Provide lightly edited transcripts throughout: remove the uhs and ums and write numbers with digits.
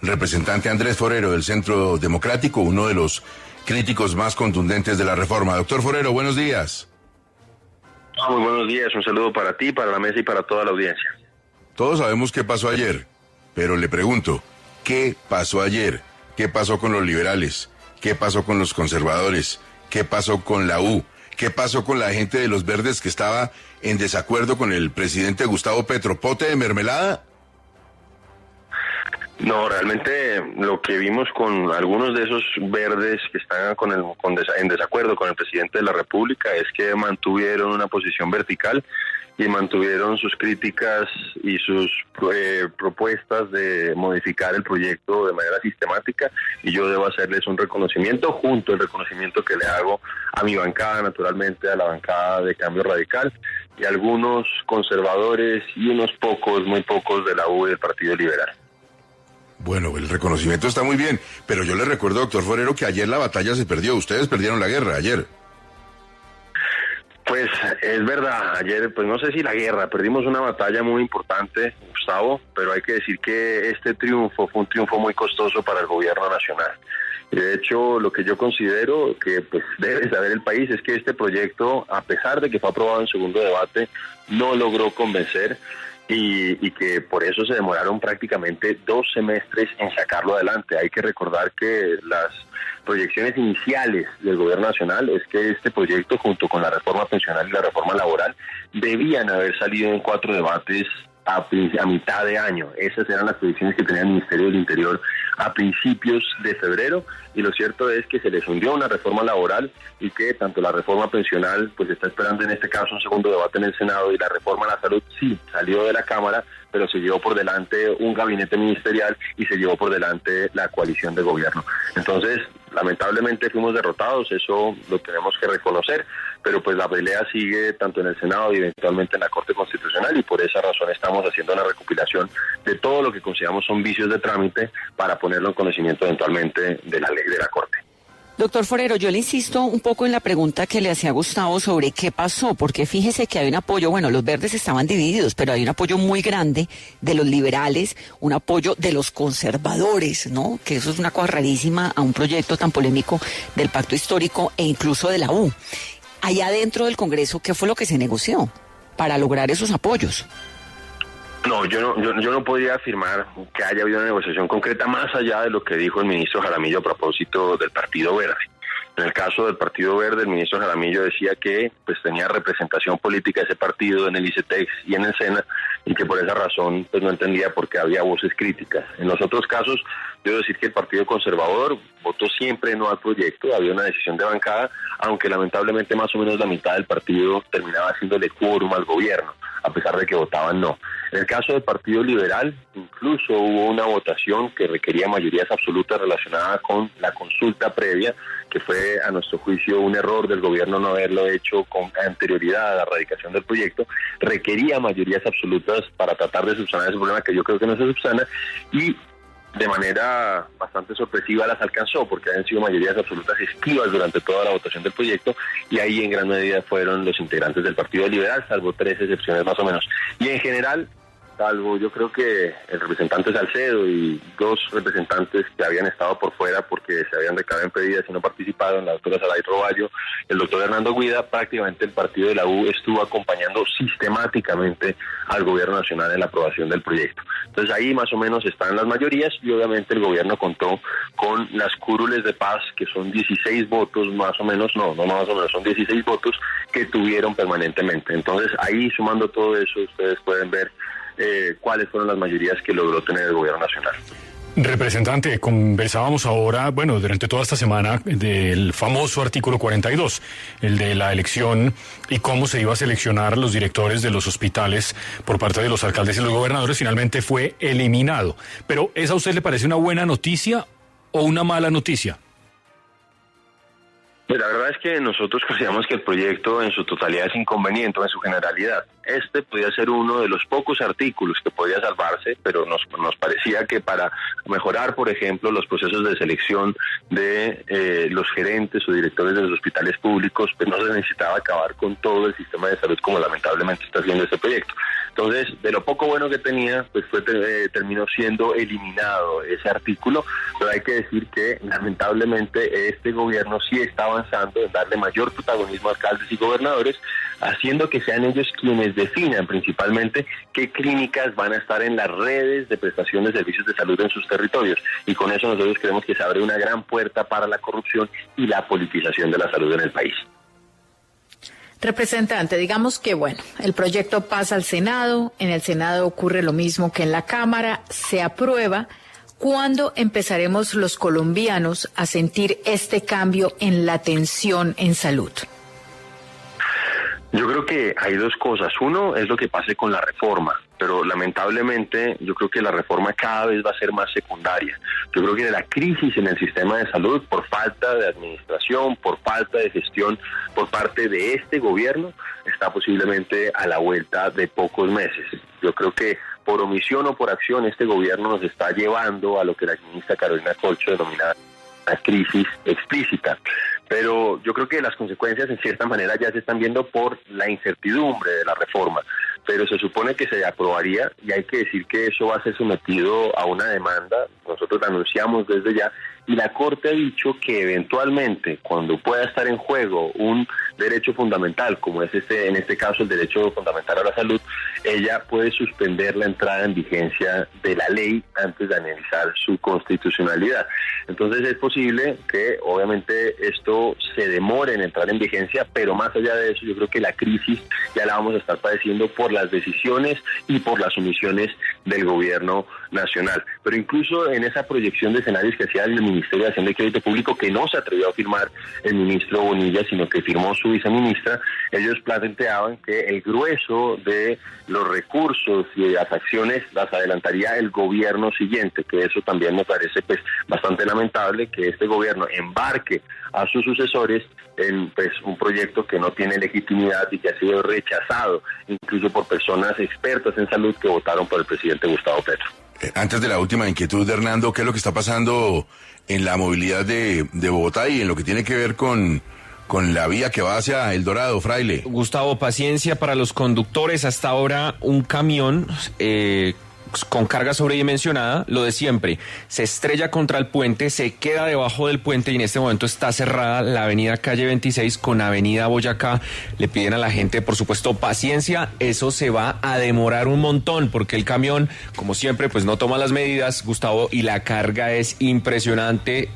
representante Andrés Forero del Centro Democrático, uno de los críticos más contundentes de la reforma. Doctor Forero, buenos días. Muy buenos días, un saludo para ti, para la mesa y para toda la audiencia. Todos sabemos qué pasó ayer, pero le pregunto, ¿qué pasó ayer? ¿Qué pasó con los liberales? ¿Qué pasó con los conservadores? ¿Qué pasó con la U? ¿Qué pasó con la gente de los verdes que estaba en desacuerdo con el presidente Gustavo Petro? ¿Pote de mermelada? No, realmente lo que vimos con algunos de esos verdes que están en desacuerdo con el presidente de la República es que mantuvieron una posición vertical y mantuvieron sus críticas y sus propuestas de modificar el proyecto de manera sistemática, y yo debo hacerles un reconocimiento junto al reconocimiento que le hago a mi bancada, naturalmente a la bancada de Cambio Radical y a algunos conservadores y unos pocos, muy pocos de la U y del Partido Liberal. Bueno, el reconocimiento está muy bien, pero yo le recuerdo, doctor Forero, que ayer la batalla se perdió. Ustedes perdieron la guerra ayer. Pues es verdad, ayer, pues no sé si la guerra, perdimos una batalla muy importante, Gustavo, pero hay que decir que este triunfo fue un triunfo muy costoso para el gobierno nacional. Y de hecho, lo que yo considero que pues debe saber el país es que este proyecto, a pesar de que fue aprobado en segundo debate, no logró convencer y que por eso se demoraron prácticamente 2 semestres en sacarlo adelante. Hay que recordar que las proyecciones iniciales del gobierno nacional es que este proyecto, junto con la reforma pensional y la reforma laboral, debían haber salido en 4 debates a mitad de año. Esas eran las proyecciones que tenía el Ministerio del Interior a principios de febrero, y lo cierto es que se les hundió una reforma laboral y que tanto la reforma pensional pues está esperando en este caso un segundo debate en el Senado, y la reforma a la salud sí salió de la Cámara, pero se llevó por delante un gabinete ministerial y se llevó por delante la coalición de gobierno. Entonces, lamentablemente fuimos derrotados, eso lo tenemos que reconocer, pero pues la pelea sigue tanto en el Senado y eventualmente en la Corte Constitucional, y por esa razón estamos haciendo una recopilación de todo lo que consideramos son vicios de trámite para ponerlo en conocimiento eventualmente de la ley de la Corte. Doctor Forero, yo le insisto un poco en la pregunta que le hacía Gustavo sobre qué pasó, porque fíjese que hay un apoyo, bueno, los verdes estaban divididos, pero hay un apoyo muy grande de los liberales, un apoyo de los conservadores, ¿no? Que eso es una cosa rarísima a un proyecto tan polémico del pacto histórico e incluso de la U. Allá dentro del Congreso, ¿qué fue lo que se negoció para lograr esos apoyos? No, yo no podría afirmar que haya habido una negociación concreta más allá de lo que dijo el ministro Jaramillo a propósito del Partido Verde. En el caso del Partido Verde, el ministro Jaramillo decía que pues tenía representación política ese partido en el ICETEX y en el SENA, y que por esa razón pues no entendía por qué había voces críticas. En los otros casos, debo decir que el Partido Conservador votó siempre no al proyecto, había una decisión de bancada, aunque lamentablemente más o menos la mitad del partido terminaba haciéndole quórum al gobierno, a pesar de que votaban no. En el caso del Partido Liberal, incluso hubo una votación que requería mayorías absolutas relacionada con la consulta previa, que fue a nuestro juicio un error del gobierno no haberlo hecho con anterioridad a la radicación del proyecto. Requería mayorías absolutas para tratar de subsanar ese problema, que yo creo que no se subsana, y de manera bastante sorpresiva las alcanzó, porque han sido mayorías absolutas esquivas durante toda la votación del proyecto, y ahí en gran medida fueron los integrantes del Partido Liberal, salvo 3 excepciones más o menos. Y en general, salvo yo creo que el representante Salcedo y 2 representantes que habían estado por fuera porque se habían declarado impedidas y no participaron, la doctora Saray Roballo, el doctor Hernando Guida, prácticamente el partido de la U estuvo acompañando sistemáticamente al gobierno nacional en la aprobación del proyecto. Entonces ahí más o menos están las mayorías, y obviamente el gobierno contó con las curules de paz, que son 16 votos más o menos, no más o menos, son 16 votos que tuvieron permanentemente. Entonces ahí, sumando todo eso, ustedes pueden ver cuáles fueron las mayorías que logró tener el gobierno nacional. Representante, conversábamos ahora, bueno, durante toda esta semana del famoso artículo 42, el de la elección y cómo se iba a seleccionar los directores de los hospitales por parte de los alcaldes y los gobernadores. Finalmente fue eliminado. Pero, ¿esa a usted le parece una buena noticia o una mala noticia? Pues la verdad es que nosotros consideramos que el proyecto en su totalidad es inconveniente, en su generalidad. Este podía ser uno de los pocos artículos que podía salvarse, pero nos parecía que para mejorar, por ejemplo, los procesos de selección de los gerentes o directores de los hospitales públicos, pues no se necesitaba acabar con todo el sistema de salud como lamentablemente está haciendo este proyecto. Entonces, de lo poco bueno que tenía, pues terminó siendo eliminado ese artículo, pero hay que decir que lamentablemente este gobierno sí está avanzando en darle mayor protagonismo a alcaldes y gobernadores, haciendo que sean ellos quienes definan principalmente qué clínicas van a estar en las redes de prestación de servicios de salud en sus territorios. Y con eso nosotros creemos que se abre una gran puerta para la corrupción y la politización de la salud en el país. Representante, digamos que bueno, el proyecto pasa al Senado, en el Senado ocurre lo mismo que en la Cámara, se aprueba. ¿Cuándo empezaremos los colombianos a sentir este cambio en la atención en salud? Yo creo que hay dos cosas. Uno es lo que pase con la reforma, pero lamentablemente yo creo que la reforma cada vez va a ser más secundaria. Yo creo que la crisis en el sistema de salud, por falta de administración, por falta de gestión por parte de este gobierno, está posiblemente a la vuelta de pocos meses. Yo creo que por omisión o por acción este gobierno nos está llevando a lo que la ministra Carolina Corcho denomina una crisis explícita. Pero yo creo que las consecuencias en cierta manera ya se están viendo por la incertidumbre de la reforma, pero se supone que se aprobaría y hay que decir que eso va a ser sometido a una demanda. Nosotros la anunciamos desde ya y la Corte ha dicho que eventualmente cuando pueda estar en juego un derecho fundamental, como es en este caso el derecho fundamental a la salud, ella puede suspender la entrada en vigencia de la ley antes de analizar su constitucionalidad. Entonces es posible que obviamente esto se demore en entrar en vigencia, pero más allá de eso yo creo que la crisis ya la vamos a estar padeciendo por las decisiones y por las omisiones del gobierno nacional. Pero incluso en esa proyección de escenarios que hacía el Ministerio de Hacienda y Crédito Público, que no se atrevió a firmar el ministro Bonilla, sino que firmó su viceministra, ellos planteaban que el grueso de los recursos y de las acciones las adelantaría el gobierno siguiente, que eso también me parece pues bastante lamentable, que este gobierno embarque a sus sucesores en pues un proyecto que no tiene legitimidad y que ha sido rechazado incluso por personas expertas en salud que votaron por el presidente Gustavo Petro. Antes de la última inquietud de Hernando, ¿qué es lo que está pasando en la movilidad de Bogotá y en lo que tiene que ver con la vía que va hacia El Dorado, Fraile? Gustavo, paciencia para los conductores. Hasta ahora un camión con carga sobredimensionada, lo de siempre, se estrella contra el puente, se queda debajo del puente y en este momento está cerrada la avenida Calle 26 con avenida Boyacá. Le piden a la gente, por supuesto, paciencia. Eso se va a demorar un montón porque el camión, como siempre, pues no toma las medidas, Gustavo, y la carga es impresionante.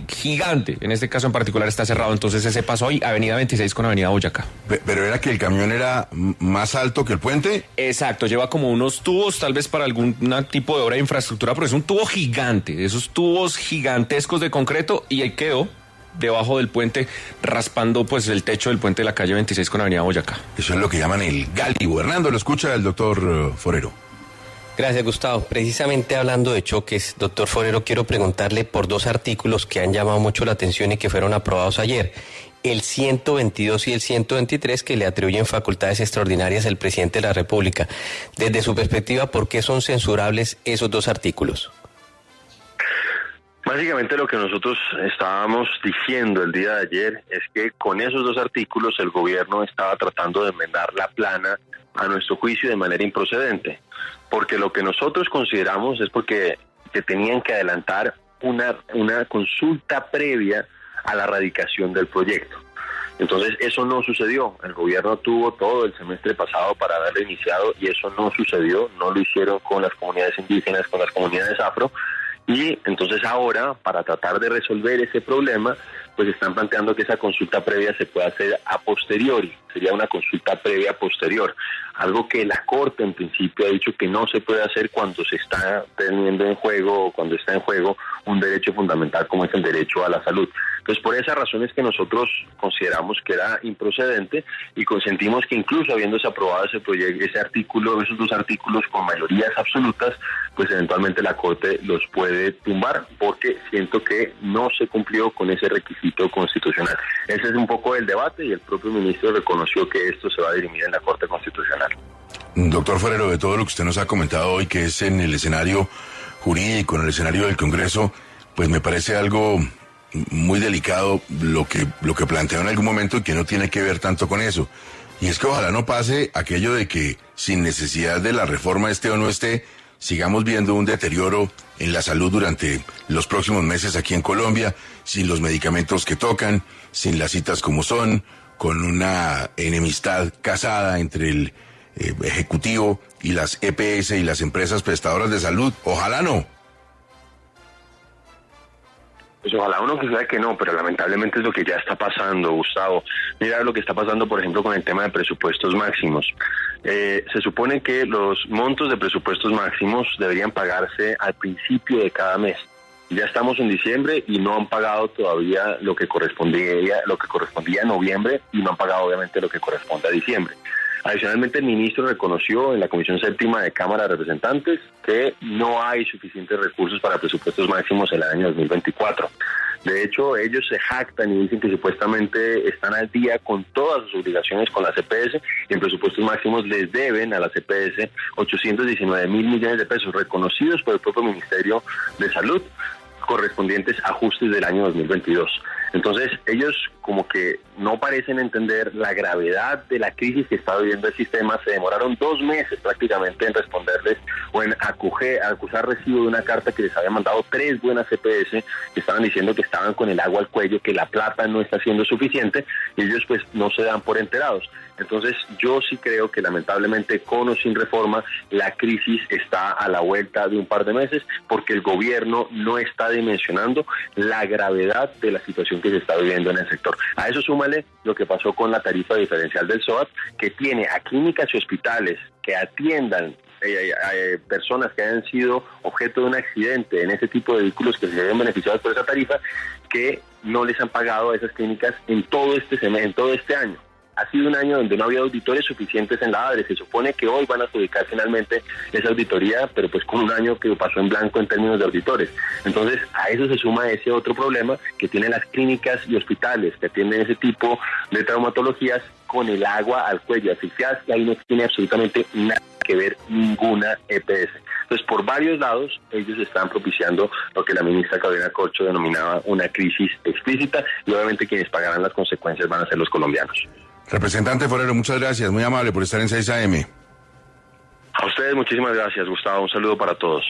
Gigante, en este caso en particular está cerrado, entonces ese paso hoy, avenida 26 con avenida Boyacá. ¿Pero era que el camión era más alto que el puente? Exacto, lleva como unos tubos, tal vez para algún tipo de obra de infraestructura, pero es un tubo gigante, esos tubos gigantescos de concreto, y ahí quedó debajo del puente, raspando pues el techo del puente de la calle 26 con avenida Boyacá. Eso es lo que llaman el gálibo. Hernando, lo escucha el doctor Forero. Gracias, Gustavo. Precisamente hablando de choques, doctor Forero, quiero preguntarle por dos artículos que han llamado mucho la atención y que fueron aprobados ayer. El 122 y el 123, que le atribuyen facultades extraordinarias al presidente de la República. Desde su perspectiva, ¿por qué son censurables esos dos artículos? Básicamente lo que nosotros estábamos diciendo el día de ayer es que con esos dos artículos el gobierno estaba tratando de enmendar la plana a nuestro juicio de manera improcedente, porque lo que nosotros consideramos es porque se tenían que adelantar una consulta previa a la radicación del proyecto. Entonces eso no sucedió. El gobierno tuvo todo el semestre pasado para haberlo iniciado y eso no sucedió. No lo hicieron con las comunidades indígenas, con las comunidades afro. Y entonces ahora, para tratar de resolver ese problema, pues están planteando que esa consulta previa se pueda hacer a posteriori. Sería una consulta previa posterior. Algo que la Corte en principio ha dicho que no se puede hacer cuando se está teniendo en juego, o cuando está en juego un derecho fundamental como es el derecho a la salud. Entonces, por esas razones que nosotros consideramos que era improcedente y consentimos que incluso habiéndose aprobado ese artículo, esos dos artículos con mayorías absolutas, pues eventualmente la Corte los puede tumbar porque siento que no se cumplió con ese requisito constitucional. Ese es un poco el debate y el propio ministro reconoció que esto se va a dirimir en la Corte Constitucional. Doctor Forero, de todo lo que usted nos ha comentado hoy, que es en el escenario jurídico, en el escenario del Congreso, pues me parece algo muy delicado lo que planteó en algún momento y que no tiene que ver tanto con eso. Y es que ojalá no pase aquello de que sin necesidad de la reforma esté o no esté, sigamos viendo un deterioro en la salud durante los próximos meses aquí en Colombia, sin los medicamentos que tocan, sin las citas como son, con una enemistad casada entre el Ejecutivo y las EPS y las empresas prestadoras de salud. Ojalá no. Pues ojalá uno quisiera que no, pero lamentablemente es lo que ya está pasando, Gustavo. Mira lo que está pasando, por ejemplo, con el tema de presupuestos máximos. Se supone que los montos de presupuestos máximos deberían pagarse al principio de cada mes. Ya estamos en diciembre y no han pagado todavía lo que correspondía a noviembre y no han pagado obviamente lo que corresponde a diciembre. Adicionalmente, el ministro reconoció en la Comisión Séptima de Cámara de Representantes que no hay suficientes recursos para presupuestos máximos en el año 2024. De hecho, ellos se jactan y dicen que supuestamente están al día con todas sus obligaciones con las EPS y en presupuestos máximos les deben a las EPS 819 mil millones de pesos reconocidos por el propio Ministerio de Salud, correspondientes a ajustes del año 2022. Entonces, ellos como que no parecen entender la gravedad de la crisis que está viviendo el sistema. Se demoraron 2 meses prácticamente en responderles o en acusar recibo de una carta que les había mandado 3 buenas EPS que estaban diciendo que estaban con el agua al cuello, que la plata no está siendo suficiente y ellos pues no se dan por enterados. Entonces, yo sí creo que lamentablemente con o sin reforma la crisis está a la vuelta de un par de meses porque el gobierno no está dimensionando la gravedad de la situación que se está viviendo en el sector. A eso súmale lo que pasó con la tarifa diferencial del SOAT, que tiene a clínicas y hospitales que atiendan personas que hayan sido objeto de un accidente en ese tipo de vehículos que se ven beneficiados por esa tarifa, que no les han pagado a esas clínicas en todo este año. Ha sido un año donde no había auditores suficientes en la ADRE. Se supone que hoy van a adjudicar finalmente esa auditoría, pero pues con un año que pasó en blanco en términos de auditores. Entonces, a eso se suma ese otro problema que tienen las clínicas y hospitales que atienden ese tipo de traumatologías con el agua al cuello, asfixiadas, y ahí no tiene absolutamente nada que ver ninguna EPS. Entonces, por varios lados, ellos están propiciando lo que la ministra Carolina Corcho denominaba una crisis explícita, y obviamente quienes pagarán las consecuencias van a ser los colombianos. Representante Forero, muchas gracias, muy amable por estar en 6 AM. A ustedes muchísimas gracias, Gustavo, un saludo para todos.